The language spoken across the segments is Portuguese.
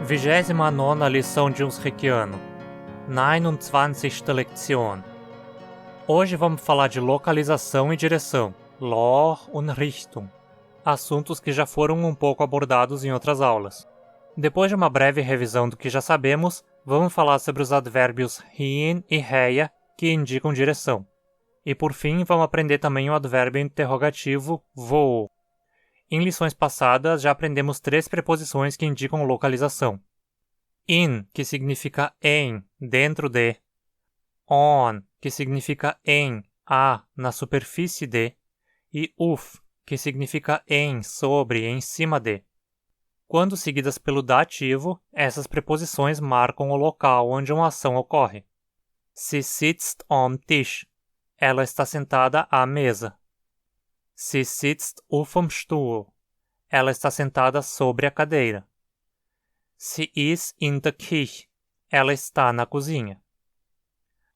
29ª lição de Unsrichiano. 29. Lektion. Hoje vamos falar de localização e direção, Lor und Richtung, assuntos que já foram um pouco abordados em outras aulas. Depois de uma breve revisão do que já sabemos, vamos falar sobre os advérbios hin e heia que indicam direção. E por fim, vamos aprender também o advérbio interrogativo wo. Em lições passadas, já aprendemos 3 preposições que indicam localização. In, que significa em, dentro de. On, que significa em, na superfície de. E uf, que significa em, sobre, em cima de. Quando seguidas pelo dativo, essas preposições marcam o local onde uma ação ocorre. Sie sitzt am Tisch. Ela está sentada à mesa. Sie sitzt auf'm Stuhl. Ela está sentada sobre a cadeira. Sie ist in der Küche. Ela está na cozinha.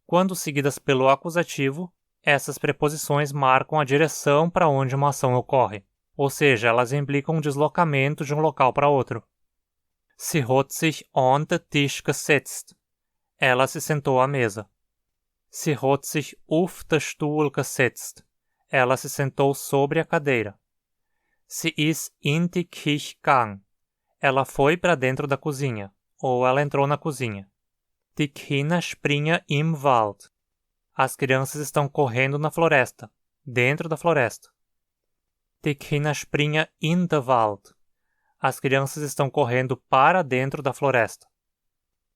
Quando seguidas pelo acusativo, essas preposições marcam a direção para onde uma ação ocorre, ou seja, elas implicam um deslocamento de um local para outro. Sie hat sich an den Tisch gesetzt. Ela se sentou à mesa. Sie hat sich auf den Stuhl gesetzt. Ela se sentou sobre a cadeira. Sie ist in die Küche gegangen. Ela foi para dentro da cozinha, ou ela entrou na cozinha. Die Kinder springen im Wald. As crianças estão correndo na floresta, dentro da floresta. Die Kinder springen in den Wald. As crianças estão correndo para dentro da floresta.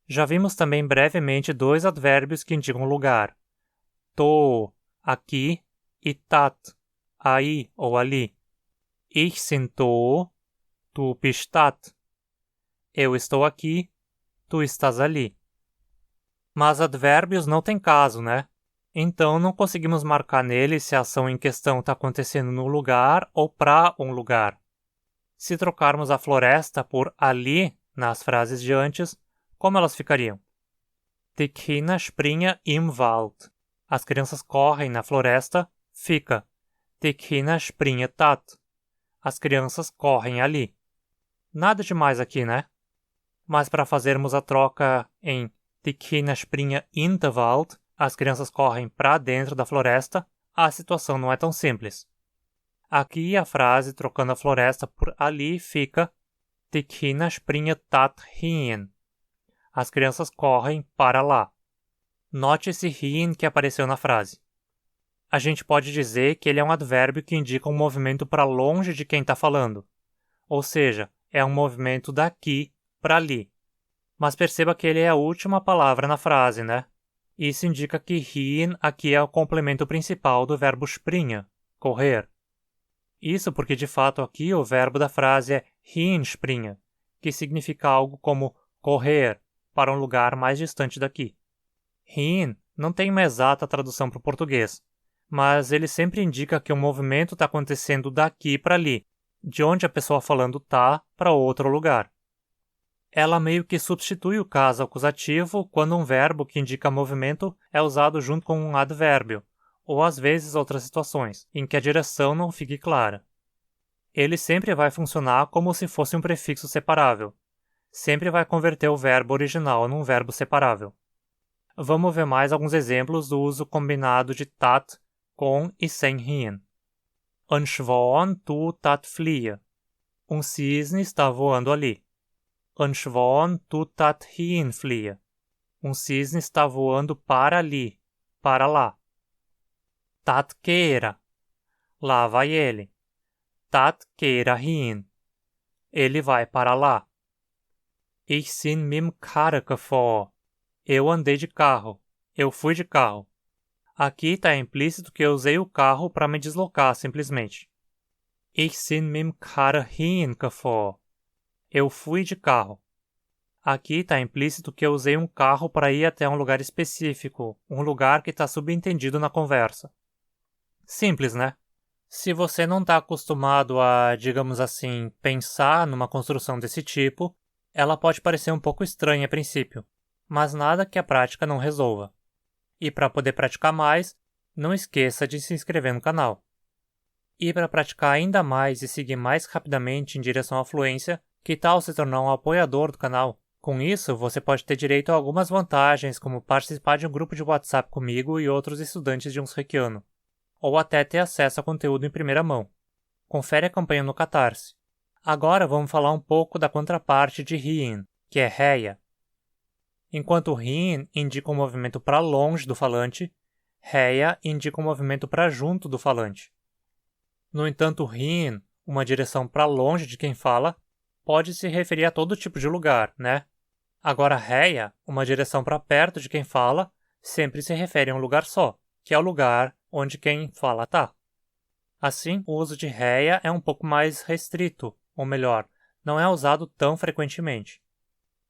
Já vimos também brevemente 2 advérbios que indicam lugar. To, aqui, e tat, aí ou ali. Ich bin to, tu bist tat. Eu estou aqui, tu estás ali. Mas advérbios não tem caso, né? Então não conseguimos marcar neles se a ação em questão está acontecendo no lugar ou para um lugar. Se trocarmos a floresta por ali nas frases de antes, como elas ficariam? Die Kinder springen im Wald. As crianças correm na floresta, fica. Die Kinder springen tat. As crianças correm ali. Nada demais aqui, né? Mas para fazermos a troca em Die Kinder springen in den Wald, as crianças correm para dentro da floresta, a situação não é tão simples. Aqui a frase trocando a floresta por ali fica Die Kinder springen dorthin. As crianças correm para lá. Note esse hin que apareceu na frase. A gente pode dizer que ele é um advérbio que indica um movimento para longe de quem está falando. Ou seja, é um movimento daqui para ali. Mas perceba que ele é a última palavra na frase, né? Isso indica que hin aqui é o complemento principal do verbo springen, correr. Isso porque, de fato, aqui o verbo da frase é hinspringen, que significa algo como correr para um lugar mais distante daqui. Hin não tem uma exata tradução para o português, mas ele sempre indica que o movimento está acontecendo daqui para ali, de onde a pessoa falando está para outro lugar. Ela meio que substitui o caso acusativo quando um verbo que indica movimento é usado junto com um advérbio, ou às vezes outras situações, em que a direção não fique clara. Ele sempre vai funcionar como se fosse um prefixo separável. Sempre vai converter o verbo original num verbo separável. Vamos ver mais alguns exemplos do uso combinado de tat com e sem hin. Ein Schwan tut dat fliehen. Um cisne está voando ali. Ein Schwan tut dat hin fliehen. Um cisne está voando para ali, para lá. Dat keira. Lá vai ele. Dat keira hin. Ele vai para lá. Ich bin mit Karre gefahren. Eu andei de carro. Eu fui de carro. Aqui está implícito que eu usei o carro para me deslocar, simplesmente. Ich bin mit Karre hingefahren. Eu fui de carro. Aqui está implícito que eu usei um carro para ir até um lugar específico, um lugar que está subentendido na conversa. Simples, né? Se você não está acostumado a, digamos assim, pensar numa construção desse tipo, ela pode parecer um pouco estranha a princípio, mas nada que a prática não resolva. E para poder praticar mais, não esqueça de se inscrever no canal. E para praticar ainda mais e seguir mais rapidamente em direção à fluência, Que tal se tornar um apoiador do canal? Com isso, você pode ter direito a algumas vantagens, como participar de um grupo de WhatsApp comigo e outros estudantes de Unsurreikiano, ou até ter acesso a conteúdo em primeira mão. Confere a campanha no Catarse. Agora vamos falar um pouco da contraparte de Hin, que é Heia. Enquanto Hin indica um movimento para longe do falante, Heia indica um movimento para junto do falante. No entanto, Hin, uma direção para longe de quem fala, pode se referir a todo tipo de lugar, né? Agora, Heia, uma direção para perto de quem fala, sempre se refere a um lugar só, que é o lugar onde quem fala está. Assim, o uso de Heia é um pouco mais restrito, ou melhor, não é usado tão frequentemente.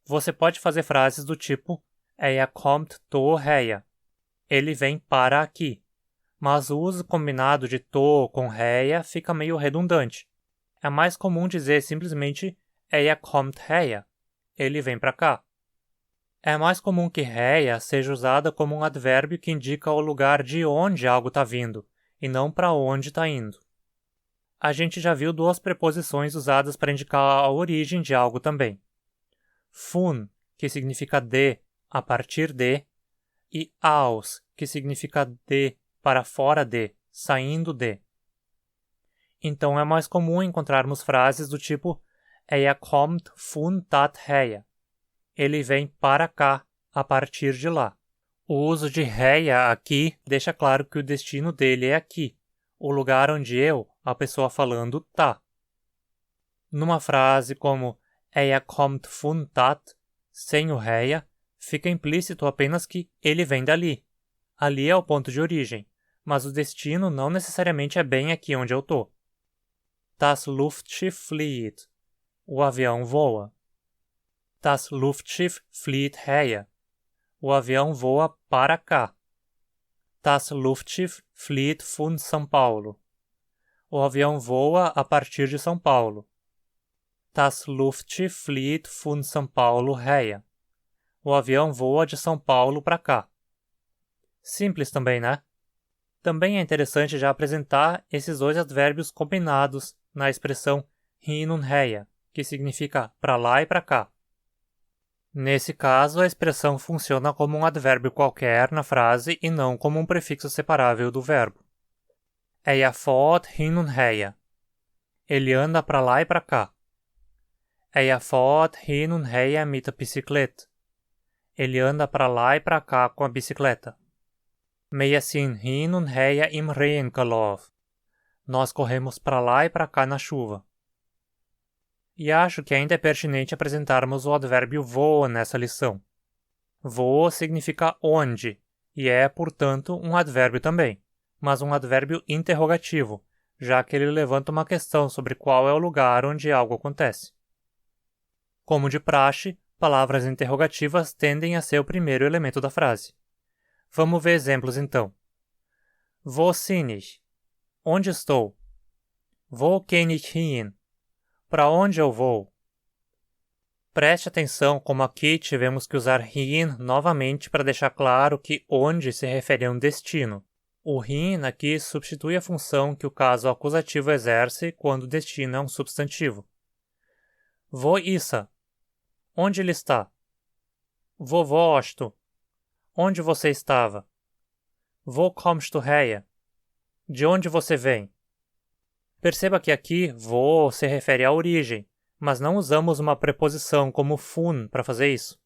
Você pode fazer frases do tipo "Er kommt to Heia", ele vem para aqui, mas o uso combinado de to com Heia fica meio redundante. É mais comum dizer simplesmente "Er kommt Heia", ele vem para cá. É mais comum que Heia seja usada como um advérbio que indica o lugar de onde algo está vindo, e não para onde está indo. A gente já viu duas preposições usadas para indicar a origem de algo também. Fun, que significa de, a partir de, e aus, que significa de, para fora de, saindo de. Então é mais comum encontrarmos frases do tipo "Er kommt von dat Heia", ele vem para cá, a partir de lá. O uso de Heia aqui deixa claro que o destino dele é aqui, o lugar onde eu, a pessoa falando, tá. Numa frase como "Er kommt von dat", sem o Heia, fica implícito apenas que ele vem dali. Ali é o ponto de origem, mas o destino não necessariamente é bem aqui onde eu tô. Das Luftschiff fliegt. O avião voa. Das Luftschiff fliegt Heia. O avião voa para cá. Das Luftschiff fliegt von São Paulo. O avião voa a partir de São Paulo. Das Luftschiff fliegt von São Paulo Heia. O avião voa de São Paulo para cá. Simples também, né? Também é interessante já apresentar esses dois advérbios combinados na expressão hin und her, que significa para lá e para cá. Nesse caso, a expressão funciona como um advérbio qualquer na frase e não como um prefixo separável do verbo. Er fährt hin und her. Ele anda para lá e para cá. Er fährt hin und her mit der Bicicleta. Ele anda para lá e para cá com a bicicleta. Wir sind hin und her im Regen gelaufen. Nós corremos para lá e para cá na chuva. E acho que ainda é pertinente apresentarmos o advérbio voa nessa lição. Voa significa onde, e é, portanto, um advérbio também, mas um advérbio interrogativo, já que ele levanta uma questão sobre qual é o lugar onde algo acontece. Como de praxe, palavras interrogativas tendem a ser o primeiro elemento da frase. Vamos ver exemplos então. Wo bin ich? Onde estou? Wo kann ich hin? Para onde eu vou? Preste atenção como aqui tivemos que usar hin novamente para deixar claro que onde se refere a um destino. O hin aqui substitui a função que o caso acusativo exerce quando o destino é um substantivo. Wo ist er? Onde ele está? Wo warst du? Onde você estava? Wo kommst du her? De onde você vem? Perceba que aqui, wo se refere à origem, mas não usamos uma preposição como von para fazer isso.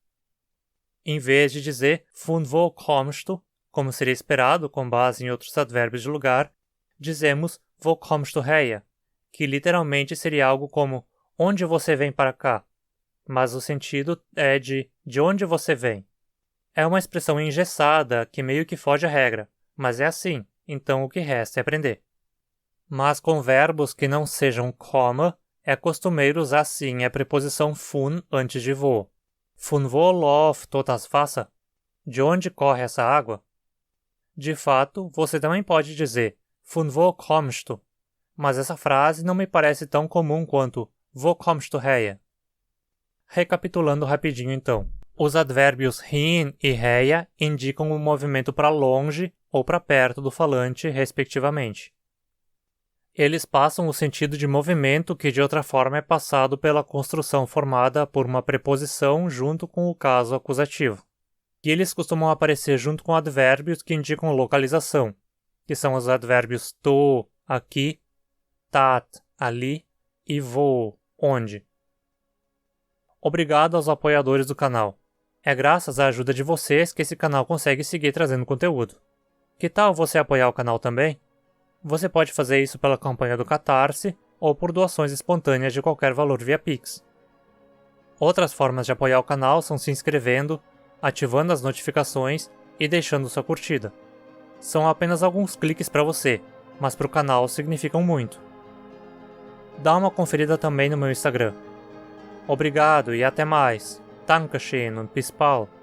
Em vez de dizer von wo kommst du, como seria esperado com base em outros advérbios de lugar, dizemos wo kommst du her, que literalmente seria algo como onde você vem para cá, mas o sentido é de onde você vem. É uma expressão engessada que meio que foge à regra, mas é assim, então o que resta é aprender. Mas com verbos que não sejam comma, é costumeiro usar sim a preposição von antes de wo. Von wo läuft das Wasser? De onde corre essa água? De fato, você também pode dizer von wo kommst du? Mas essa frase não me parece tão comum quanto wo kommst du her? Recapitulando rapidinho então. Os advérbios hin e her indicam o movimento para longe ou para perto do falante, respectivamente. Eles passam o sentido de movimento que de outra forma é passado pela construção formada por uma preposição junto com o caso acusativo. E eles costumam aparecer junto com advérbios que indicam localização, que são os advérbios tô, aqui, tat, ali e vo, onde. Obrigado aos apoiadores do canal. É graças à ajuda de vocês que esse canal consegue seguir trazendo conteúdo. Que tal você apoiar o canal também? Você pode fazer isso pela campanha do Catarse ou por doações espontâneas de qualquer valor via Pix. Outras formas de apoiar o canal são se inscrevendo, ativando as notificações e deixando sua curtida. São apenas alguns cliques para você, mas para o canal significam muito. Dá uma conferida também no meu Instagram. Obrigado e até mais. Dankeschön und bis bald.